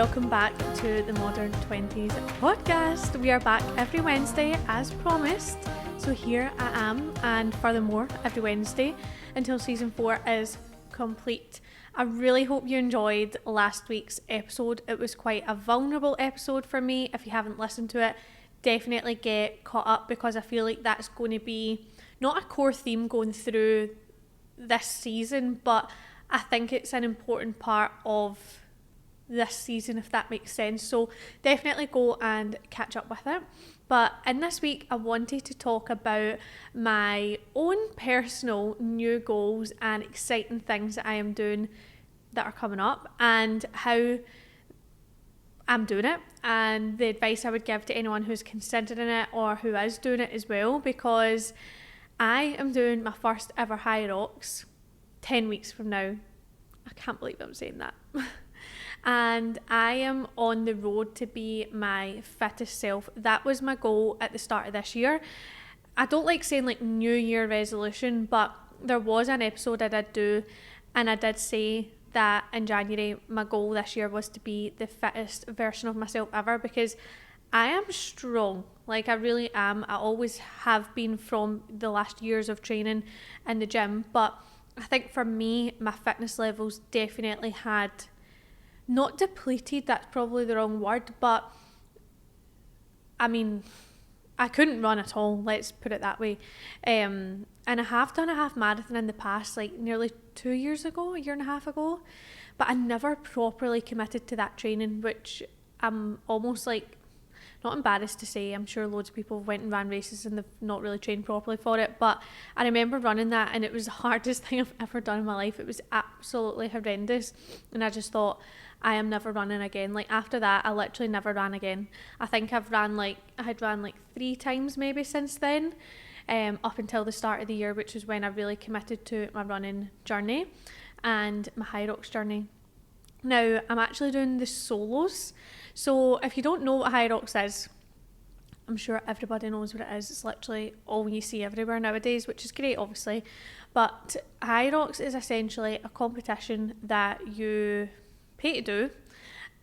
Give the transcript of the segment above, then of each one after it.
welcome back to the Modern 20s podcast. We are back every Wednesday as promised. So here I am, and furthermore every Wednesday until season 4 is complete. I really hope you enjoyed last week's episode. It was quite a vulnerable episode for me. If you haven't listened to it, definitely get caught up, because I feel like that's going to be not a core theme going through this season, but I think it's an important part of this season, if that makes sense. So definitely go and catch up with it. But in this week, I wanted to talk about my own personal new goals and exciting things that I am doing that are coming up, and how I'm doing it, and the advice I would give to anyone who's considering it or who is doing it as well, because I am doing my first ever Hyrox 10 weeks from now. I can't believe I'm saying that. And I am on the road to be my fittest self. That was my goal at the start of this year. I don't like saying like New Year resolution, but there was an episode I did do, and I did say that in January my goal this year was to be the fittest version of myself ever, because I am strong. Like, I really am. I always have been from the last years of training in the gym, but I think for me, my fitness levels definitely had not depleted, that's probably the wrong word, but I mean, I couldn't run at all, let's put it that way. And I have done a half marathon in the past, like nearly 2 years ago, a year and a half ago, but I never properly committed to that training, which I'm almost like not embarrassed to say. I'm sure loads of people went and ran races and they've not really trained properly for it, but I remember running that and it was the hardest thing I've ever done in my life. It was absolutely horrendous, and I just thought, I am never running again. Like, after that, I literally never ran again. I think I had ran like 3 times maybe since then, up until the start of the year, which was when I really committed to my running journey and my Hyrox journey. Now, I'm actually doing the solos. So if you don't know what Hyrox is, I'm sure everybody knows what it is. It's literally all you see everywhere nowadays, which is great, obviously. But Hyrox is essentially a competition that you pay to do,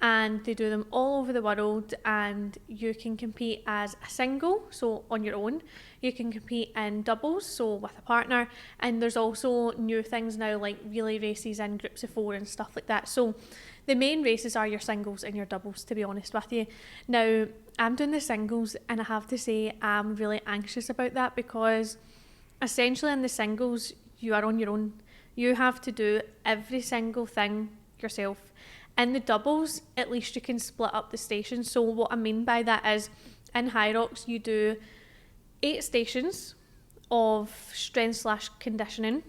and they do them all over the world, and you can compete as a single, so on your own. You can compete in doubles, so with a partner, and there's also new things now like relay races in groups of 4 and stuff like that. So the main races are your singles and your doubles, to be honest with you. Now, I'm doing the singles, and I have to say I'm really anxious about that, because essentially in the singles, you are on your own. You have to do every single thing yourself. In the doubles, at least you can split up the stations. So what I mean by that is, in Hyrox, you do 8 stations of strength/conditioning,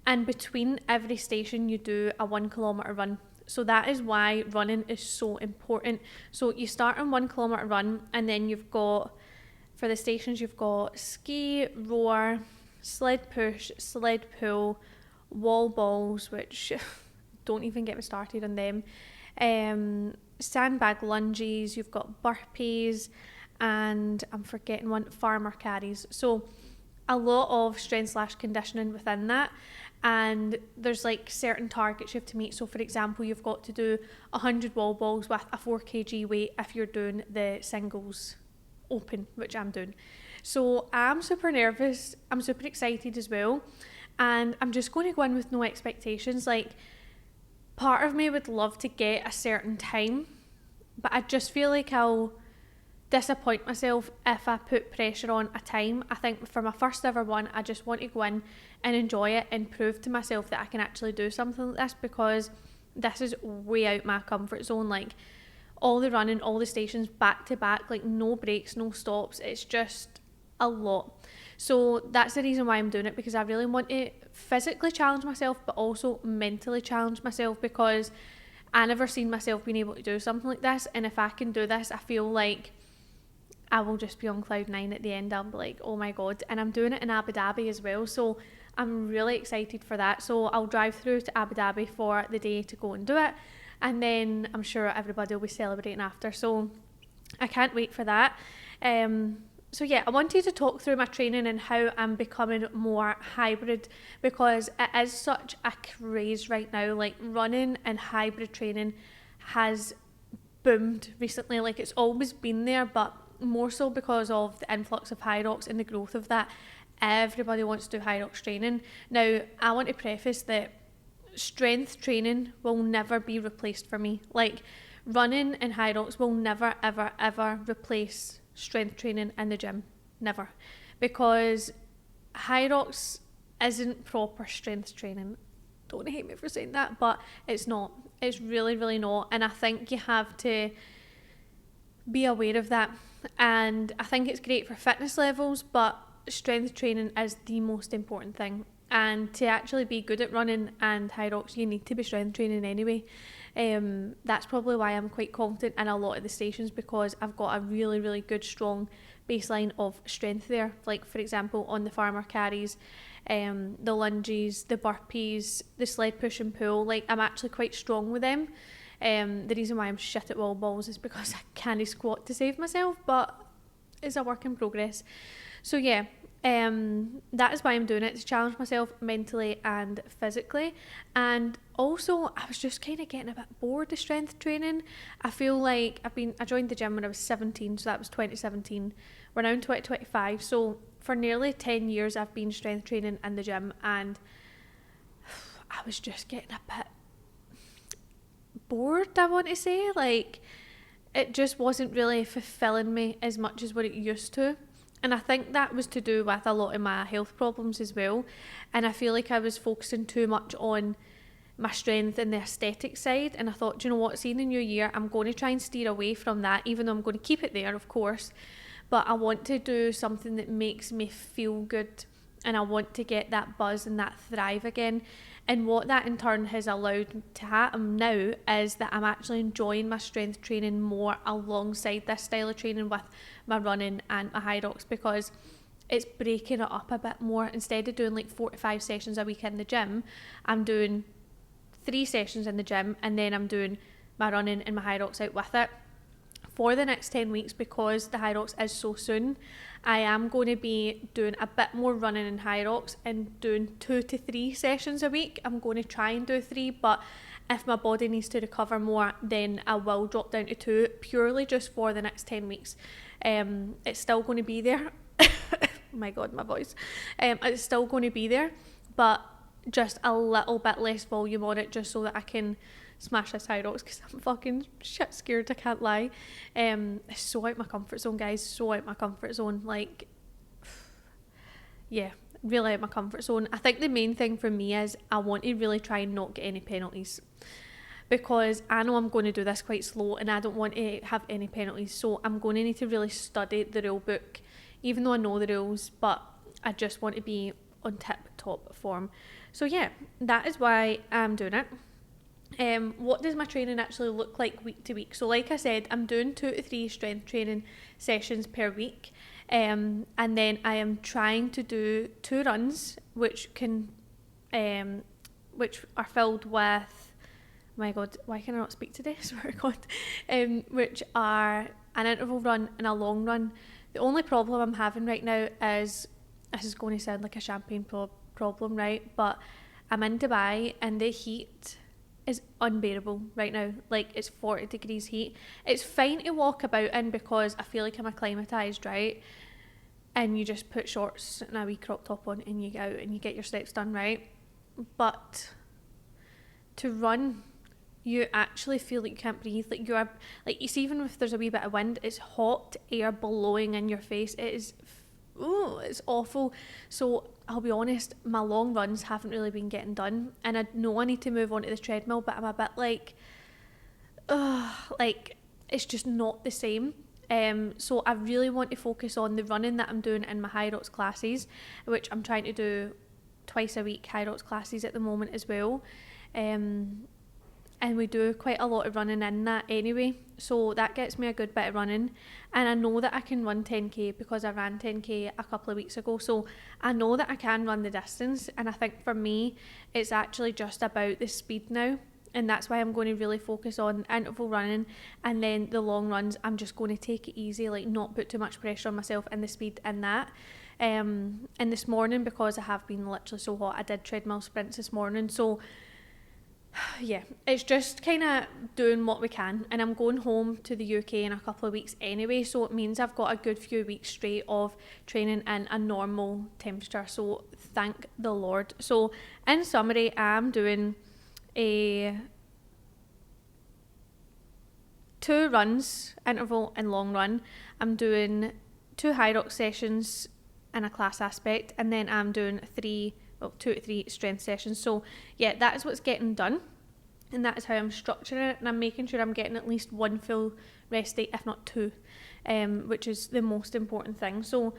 and between every station you do a 1 kilometre run. So that is why running is so important. So you start on 1 kilometre run, and then you've got, for the stations, you've got ski, rower, sled push, sled pull, wall balls, which don't even get me started on them, sandbag lunges, you've got burpees, and I'm forgetting one, farmer carries. So a lot of strength/conditioning within that, and there's like certain targets you have to meet. So for example, you've got to do 100 wall balls with a 4 kg weight if you're doing the singles open, which I'm doing. So I'm super nervous, I'm super excited as well, and I'm just going to go in with no expectations. Like, part of me would love to get a certain time, but I just feel like I'll disappoint myself if I put pressure on a time. I think for my first ever one, I just want to go in and enjoy it and prove to myself that I can actually do something like this, because this is way out my comfort zone. Like, all the running, all the stations back to back, like no breaks, no stops. It's just a lot. So that's the reason why I'm doing it, because I really want to physically challenge myself, but also mentally challenge myself, because I never seen myself being able to do something like this. And if I can do this, I feel like I will just be on cloud 9 at the end. I'll be like, oh my God. And I'm doing it in Abu Dhabi as well, so I'm really excited for that. So I'll drive through to Abu Dhabi for the day to go and do it, and then I'm sure everybody will be celebrating after. So I can't wait for that. So yeah, I wanted to talk through my training and how I'm becoming more hybrid, because it is such a craze right now. Like, running and hybrid training has boomed recently. Like, it's always been there, but more so because of the influx of Hyrox and the growth of that. Everybody wants to do Hyrox training. Now, I want to preface that strength training will never be replaced for me. Like, running and Hyrox will never, ever, ever replace strength training in the gym. Never. Because Hyrox isn't proper strength training. Don't hate me for saying that, but it's not. It's really, really not. And I think you have to be aware of that. And I think it's great for fitness levels, but strength training is the most important thing. And to actually be good at running and Hyrox, you need to be strength training anyway. That's probably why I'm quite confident in a lot of the stations, because I've got a really, really good, strong baseline of strength there. Like, for example, on the farmer carries, the lunges, the burpees, the sled push and pull, like, I'm actually quite strong with them. The reason why I'm shit at wall balls is because I can't squat to save myself, but it's a work in progress. So yeah, that is why I'm doing it, to challenge myself mentally and physically. And also, I was just kind of getting a bit bored of strength training. I feel like I joined the gym when I was 17, so that was 2017. We're now in 2025, so for nearly 10 years I've been strength training in the gym, and I was just getting a bit bored, I want to say. Like, it just wasn't really fulfilling me as much as what it used to. And I think that was to do with a lot of my health problems as well. And I feel like I was focusing too much on my strength and the aesthetic side. And I thought, do you know what, see, in the new year, I'm going to try and steer away from that, even though I'm going to keep it there, of course. But I want to do something that makes me feel good. And I want to get that buzz and that thrive again. And what that in turn has allowed to happen now is that I'm actually enjoying my strength training more alongside this style of training with my running and my Hyrox, because it's breaking it up a bit more. Instead of doing like 4 to 5 sessions a week in the gym, I'm doing 3 sessions in the gym, and then I'm doing my running and my Hyrox out with it. For the next 10 weeks, because the Hyrox is so soon, I am going to be doing a bit more running in Hyrox and doing 2 to 3 sessions a week. I'm going to try and do 3, but if my body needs to recover more, then I will drop down to 2, purely just for the next 10 weeks. It's still going to be there. Oh my god, my voice. It's still going to be there, but just a little bit less volume on it, just so that I can smash this Hyrox, because I'm fucking shit scared, I can't lie. It's so out my comfort zone, guys, so out my comfort zone. Like, yeah, really out my comfort zone. I think the main thing for me is I want to really try and not get any penalties, because I know I'm going to do this quite slow and I don't want to have any penalties. So I'm going to need to really study the rule book, even though I know the rules, but I just want to be on tip top form. So yeah, that is why I'm doing it. What does my training actually look like week to week? So like I said, I'm doing 2 to 3 strength training sessions per week, and then I am trying to do 2 runs, which are filled with, my god, why can I not speak today? Swear to god. Which are an interval run and a long run. The only problem I'm having right now is, this is going to sound like a champagne problem, right? But I'm in Dubai and the heat is unbearable right now. Like, it's 40 degrees heat. It's fine to walk about in because I feel like I'm acclimatised, right? And you just put shorts and a wee crop top on and you get out and you get your steps done, right? But to run, you actually feel like you can't breathe. Like, you are, like, you see, even if there's a wee bit of wind, it's hot air blowing in your face. It is, it's awful. So I'll be honest, my long runs haven't really been getting done, and I know I need to move on to the treadmill, but I'm a bit like, it's just not the same. So I really want to focus on the running that I'm doing in my Hyrox classes, which I'm trying to do twice a week Hyrox classes at the moment as well. And we do quite a lot of running in that anyway, so that gets me a good bit of running. And I know that I can run 10k because I ran 10k a couple of weeks ago, so I know that I can run the distance. And I think for me, it's actually just about the speed now, and that's why I'm going to really focus on interval running. And then the long runs, I'm just going to take it easy, like not put too much pressure on myself in the speed in that. And this morning, because I have been literally so hot, I did treadmill sprints this morning, so yeah, it's just kind of doing what we can, and I'm going home to the UK in a couple of weeks anyway, so it means I've got a good few weeks straight of training in a normal temperature, so thank the Lord. So in summary, I'm doing a 2 runs, interval and long run. I'm doing 2 Hyrox sessions in a class aspect, and then I'm doing 2 to 3 strength sessions. So yeah, that is what's getting done, and that is how I'm structuring it, and I'm making sure I'm getting at least 1 full rest day, if not 2, which is the most important thing. So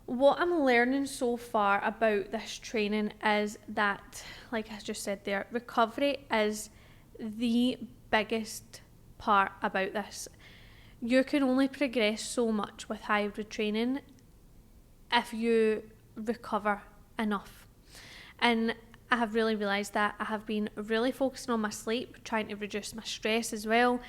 what I'm learning so far about this training is that, like I just said there, recovery is the biggest part about this. You can only progress so much with hybrid training if you recover enough. And I have really realised that. I have been really focusing on my sleep, trying to reduce my stress as well,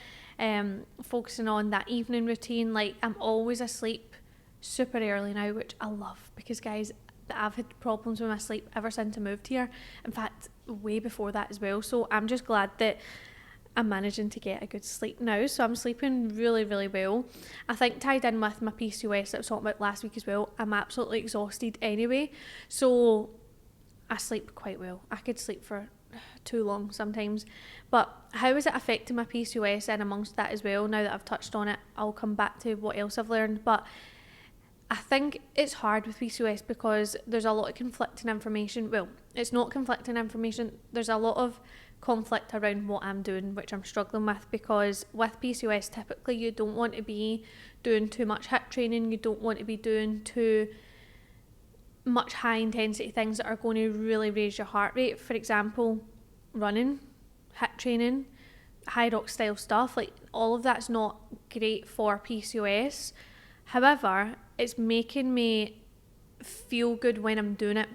focusing on that evening routine. Like, I'm always asleep super early now, which I love, because guys, I've had problems with my sleep ever since I moved here. In fact, way before that as well. So I'm just glad that I'm managing to get a good sleep now. So I'm sleeping really, really well. I think tied in with my PCOS that I was talking about last week as well, I'm absolutely exhausted anyway. So I sleep quite well. I could sleep for too long sometimes. But how is it affecting my PCOS and amongst that as well? Now that I've touched on it, I'll come back to what else I've learned. But I think it's hard with PCOS because there's a lot of conflicting information. Well, it's not conflicting information. There's a lot of conflict around what I'm doing, which I'm struggling with, because with PCOS, typically you don't want to be doing too much HIIT training. You don't want to be doing too much high intensity things that are going to really raise your heart rate. For example, running, HIIT training, Hyrox style stuff, like all of that's not great for PCOS. However, it's making me feel good when I'm doing it,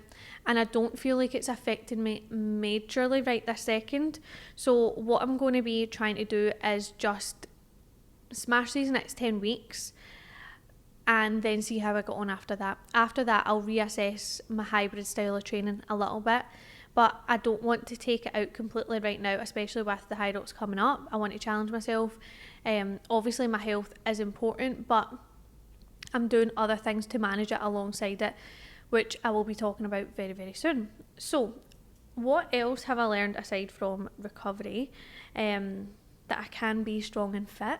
and I don't feel like it's affecting me majorly right this second. So what I'm going to be trying to do is just smash these next 10 weeks and then see how I got on after that. After that, I'll reassess my hybrid style of training a little bit, but I don't want to take it out completely right now, especially with the Hyrox coming up. I want to challenge myself. Obviously my health is important, but I'm doing other things to manage it alongside it, which I will be talking about very, very soon. So what else have I learned aside from recovery? That I can be strong and fit.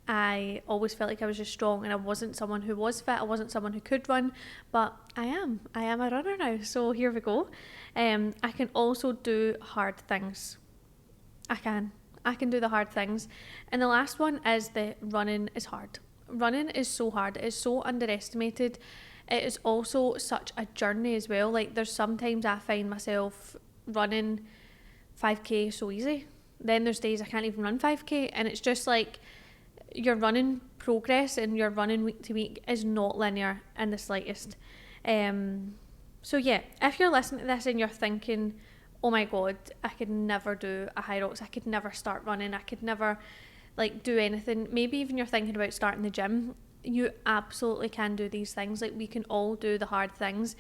I always felt like I was just strong and I wasn't someone who was fit. I wasn't someone who could run, but I am a runner now. So here we go. I can also do hard things. I can do the hard things. And the last one is that running is hard. Running is so hard. It is so underestimated. It is also such a journey as well. Like, there's sometimes I find myself running 5k so easy. Then there's days I can't even run 5k, and it's just like your running progress and your running week to week is not linear in the slightest. So yeah, if you're listening to this and you're thinking, oh my god, I could never do a Hyrox, I could never start running, I could never like do anything, maybe even you're thinking about starting the gym, you absolutely can do these things. Like, we can all do the hard things.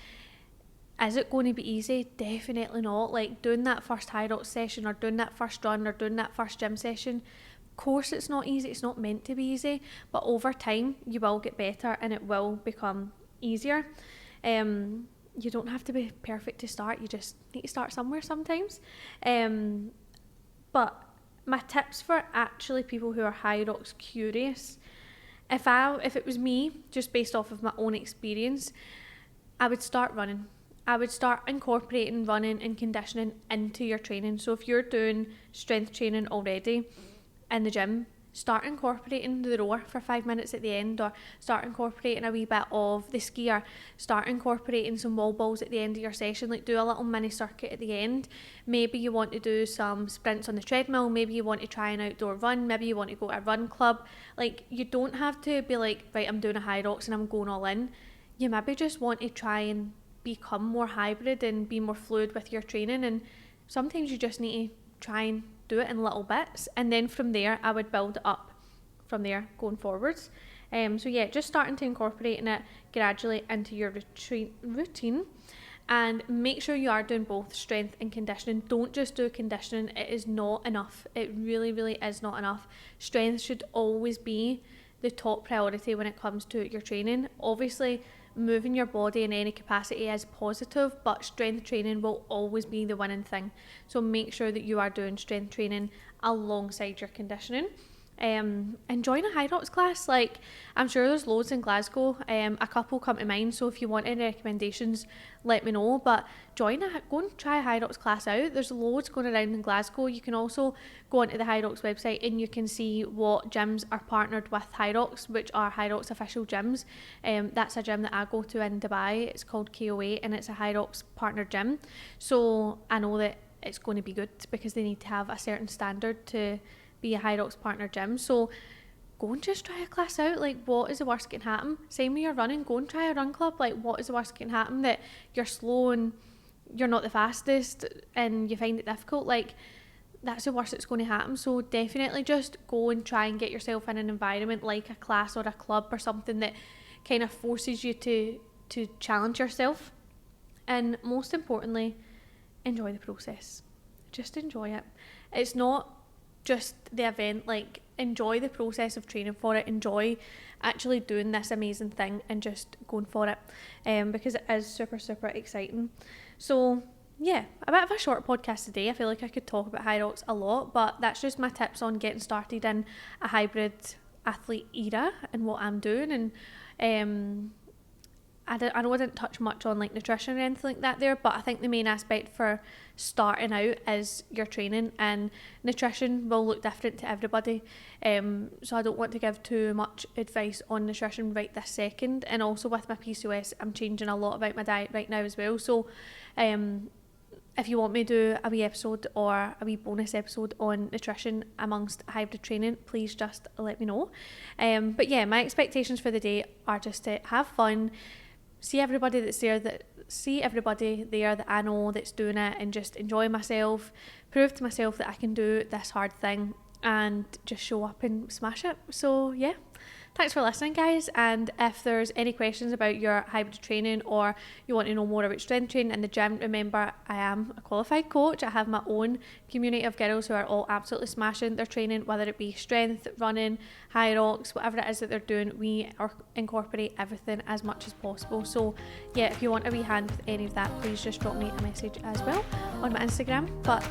Is it going to be easy? Definitely not. Like, doing that first Hyrox session, or doing that first run, or doing that first gym session, of course it's not easy. It's not meant to be easy, but over time you will get better and it will become easier. You don't have to be perfect to start. You just need to start somewhere sometimes. But my tips for actually people who are Hyrox curious, if it was me, just based off of my own experience, I would start running. I would start incorporating running and conditioning into your training. So if you're doing strength training already in the gym, start incorporating the rower for 5 minutes at the end, or start incorporating a wee bit of the skier, start incorporating some wall balls at the end of your session. Like, do a little mini circuit at the end. Maybe you want to do some sprints on the treadmill, maybe you want to try an outdoor run, maybe you want to go to a run club. Like, you don't have to be like, right, I'm doing a Hyrox and I'm going all in. You maybe just want to try and become more hybrid and be more fluid with your training, and sometimes you just need to try and do it in little bits, and then from there I would build it up from there going forwards. So yeah, just starting to incorporating it gradually into your routine. And make sure you are doing both strength and conditioning. Don't just do conditioning. It is not enough. It really, really is not enough. Strength should always be the top priority when it comes to your training. Obviously, moving your body in any capacity is positive, but strength training will always be the winning thing. So make sure that you are doing strength training alongside your conditioning. And join a Hyrox class. Like, I'm sure there's loads in Glasgow. A couple come to mind, so if you want any recommendations, let me know. But go and try a Hyrox class out. There's loads going around in Glasgow. You can also go onto the Hyrox website and you can see what gyms are partnered with Hyrox, which are Hyrox official gyms. That's a gym that I go to in Dubai. It's called KO8 and it's a Hyrox partner gym. So I know that it's going to be good because they need to have a certain standard to be a Hyrox partner gym. So go and just try a class out. Like, what is the worst that can happen? Same with your running. Go and try a run club. Like, what is the worst that can happen? That you're slow and you're not the fastest and you find it difficult. Like, that's the worst that's going to happen. So definitely just go and try and get yourself in an environment like a class or a club or something that kind of forces you to challenge yourself. And most importantly, enjoy the process. Just enjoy it. It's not just the event. Like, enjoy the process of training for it, enjoy actually doing this amazing thing and just going for it, because it is super, super exciting. So yeah, a bit of a short podcast today. I feel like I could talk about Hyrox a lot, but that's just my tips on getting started in a hybrid athlete era and what I'm doing. And I know I didn't touch much on like nutrition or anything like that there, but I think the main aspect for starting out is your training, and nutrition will look different to everybody. So I don't want to give too much advice on nutrition right this second. And also with my PCOS, I'm changing a lot about my diet right now as well. So if you want me to do a wee episode or a wee bonus episode on nutrition amongst hybrid training, please just let me know. But yeah, my expectations for the day are just to have fun, see everybody there that I know that's doing it, and just enjoy myself, prove to myself that I can do this hard thing, and just show up and smash it. So yeah, thanks for listening, guys. And if there's any questions about your hybrid training or you want to know more about strength training in the gym, remember I am a qualified coach. I have my own community of girls who are all absolutely smashing their training, whether it be strength, running, Hyrox, whatever it is that they're doing. We incorporate everything as much as possible. So yeah, if you want a wee hand with any of that, please just drop me a message as well on my Instagram. But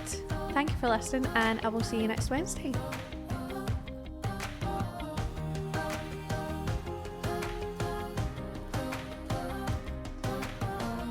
thank you for listening, and I will see you next Wednesday.